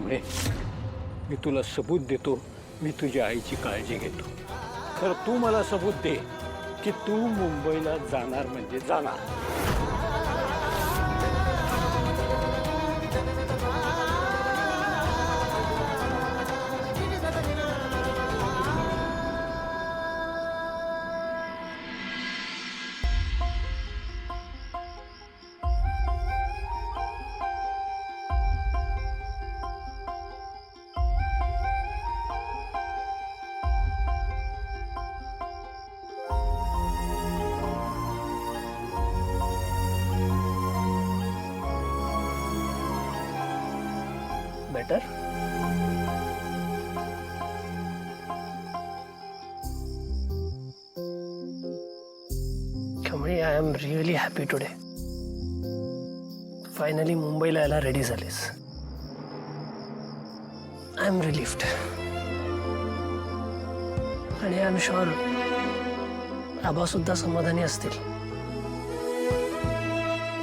कमळे, मी तुला सबूत देतो. मी तुझ्या आईची काळजी घेतो. तर तू मला सबूत दे की तू मुंबईला जाणार म्हणजे जाणार. बेटर. कमळे, I am really happy today. Finally मुंबईला यायला रेडी झालीस. I am relieved. आणि आय एम शुअर आबा सुद्धा समाधानी असतील,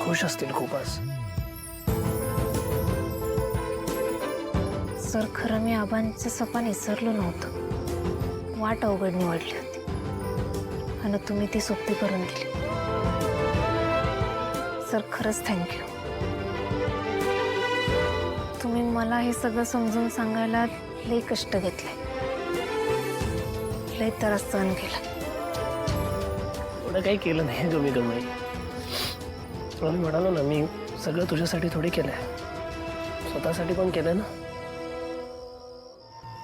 खुश असतील खूप आज. सर, खरं मी आबांचं सपन विसरलो नव्हतं. वाट अवघड निवडली होती आणि तुम्ही ती सोपी करून दिली. सर, खरंच थँक्यू. तुम्ही मला हे सगळं समजून सांगायला लई कष्ट घेतले, लई त्रास सहन केला. एवढं काही केलं नाही तुम्ही कमळे. तुला मी म्हणालो ना, मी सगळं तुझ्यासाठी थोडी केलंय, स्वतःसाठी पण केलं ना.